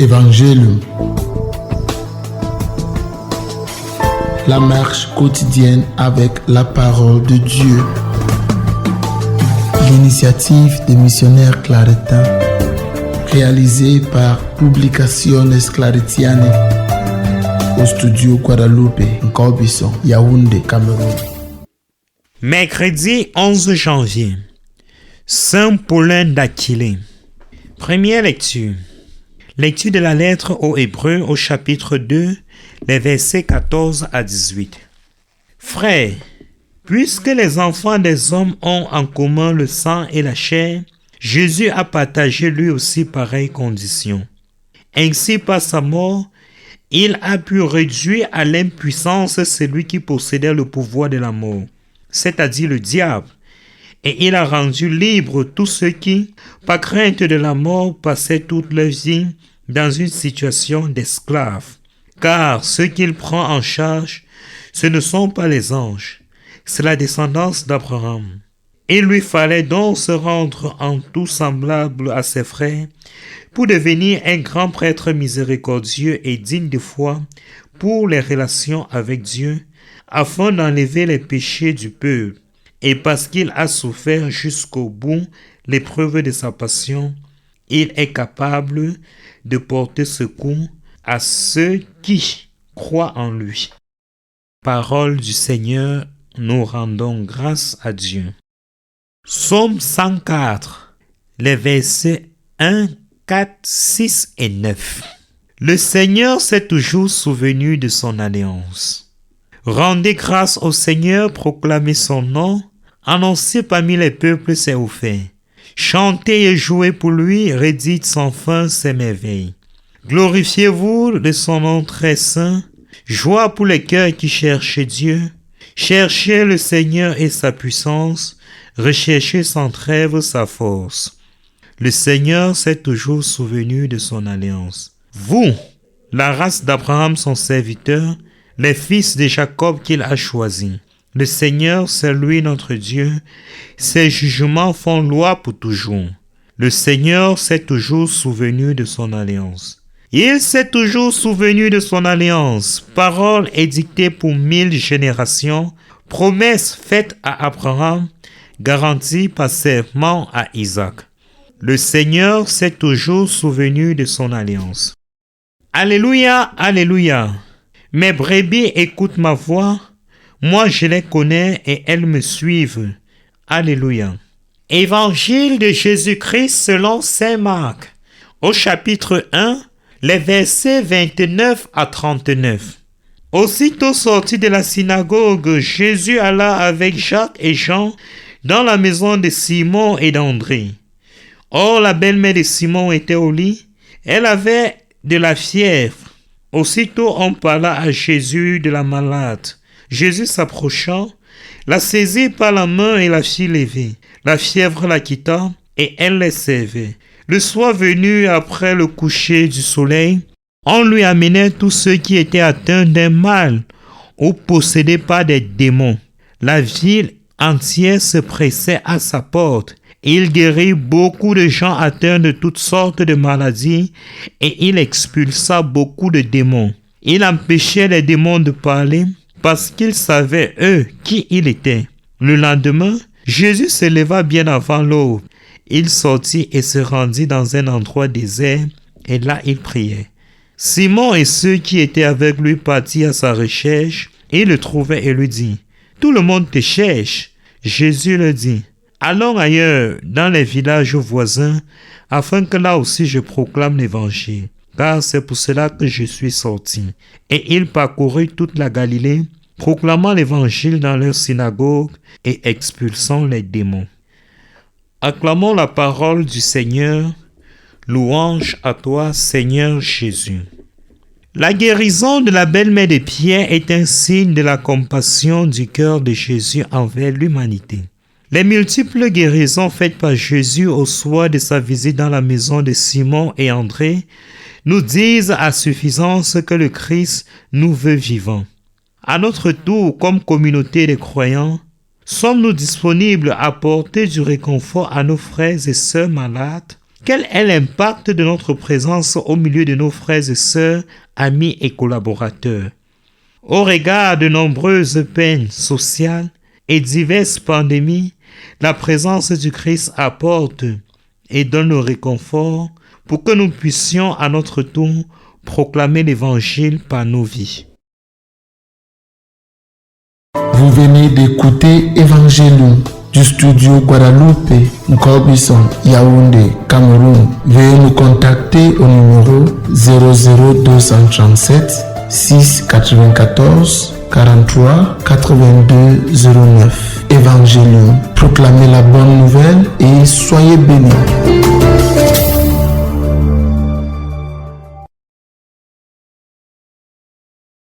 Évangélium. La marche quotidienne avec la parole de Dieu. L'initiative des missionnaires claretains, réalisée par Publicaciones Claretiane, au studio Guadalupe, Nkobison, Yaoundé, Cameroun. Mercredi 11 janvier, Saint Paulin d'Aquilée. Première lecture. Lecture de la lettre aux Hébreux au chapitre 2, les versets 14 à 18. Frères, puisque les enfants des hommes ont en commun le sang et la chair, Jésus a partagé lui aussi pareille condition. Ainsi, par sa mort, il a pu réduire à l'impuissance celui qui possédait le pouvoir de la mort, c'est-à-dire le diable. Et il a rendu libres tous ceux qui, par crainte de la mort, passaient toute leur vie dans une situation d'esclaves. Car ceux qu'il prend en charge, ce ne sont pas les anges, c'est la descendance d'Abraham. Il lui fallait donc se rendre en tout semblable à ses frères pour devenir un grand prêtre miséricordieux et digne de foi pour les relations avec Dieu, afin d'enlever les péchés du peuple. Et parce qu'il a souffert jusqu'au bout l'épreuve de sa passion, il est capable de porter secours à ceux qui croient en lui. Parole du Seigneur, nous rendons grâce à Dieu. Psaume 104, les versets 1, 4, 6 et 9. Le Seigneur s'est toujours souvenu de son alliance. Rendez grâce au Seigneur, proclamez son nom, annoncez parmi les peuples ses hauts faits. Chantez et jouez pour lui, redites sans fin ses merveilles. Glorifiez-vous de son nom très saint. Joie pour les cœurs qui cherchent Dieu. Cherchez le Seigneur et sa puissance. Recherchez sans trêve sa force. Le Seigneur s'est toujours souvenu de son alliance. Vous, la race d'Abraham son serviteur, les fils de Jacob qu'il a choisis. Le Seigneur, c'est lui notre Dieu. Ses jugements font loi pour toujours. Le Seigneur s'est toujours souvenu de son alliance. Il s'est toujours souvenu de son alliance. Parole édictée pour 1000 générations. Promesse faite à Abraham, garantie par serment à Isaac. Le Seigneur s'est toujours souvenu de son alliance. Alléluia, alléluia. Mes brebis écoutent ma voix. Moi, je les connais et elles me suivent. Alléluia. Évangile de Jésus-Christ selon saint Marc. Au chapitre 1, les versets 29 à 39. Aussitôt sorti de la synagogue, Jésus alla avec Jacques et Jean dans la maison de Simon et d'André. Or, la belle-mère de Simon était au lit. Elle avait de la fièvre. Aussitôt, on parla à Jésus de la malade. Jésus s'approchant, la saisit par la main et la fit lever. La fièvre la quitta et elle les servait. Le soir venu, après le coucher du soleil, on lui amenait tous ceux qui étaient atteints d'un mal ou possédés par des démons. La ville entière se pressait à sa porte. Il guérit beaucoup de gens atteints de toutes sortes de maladies et il expulsa beaucoup de démons. Il empêchait les démons de parler parce qu'ils savaient, eux, qui il était. Le lendemain, Jésus se leva bien avant l'aube. Il sortit et se rendit dans un endroit désert, et là il priait. Simon et ceux qui étaient avec lui partirent à sa recherche, et le trouvaient et lui dit, « Tout le monde te cherche. » Jésus leur dit, « Allons ailleurs, dans les villages voisins, afin que là aussi je proclame l'évangile. » Car c'est pour cela que je suis sorti. Et il parcourut toute la Galilée, proclamant l'évangile dans leurs synagogues et expulsant les démons. Acclamons la parole du Seigneur. Louange à toi, Seigneur Jésus. La guérison de la belle-mère de Pierre est un signe de la compassion du cœur de Jésus envers l'humanité. Les multiples guérisons faites par Jésus au soir de sa visite dans la maison de Simon et André nous disent à suffisance que le Christ nous veut vivants. À notre tour, comme communauté de croyants, sommes-nous disponibles à apporter du réconfort à nos frères et sœurs malades Quel est l'impact de notre présence au milieu de nos frères et sœurs, amis et collaborateurs? Au regard de nombreuses peines sociales et diverses pandémies, la présence du Christ apporte et donne le réconfort pour que nous puissions à notre tour proclamer l'Évangile par nos vies. Vous venez d'écouter Évangélium du studio Guadalupe, Nkobison, Yaoundé, Cameroun. Veuillez nous contacter au numéro 00237 694 43 82 09. Évangélium, proclamez la bonne nouvelle et soyez bénis.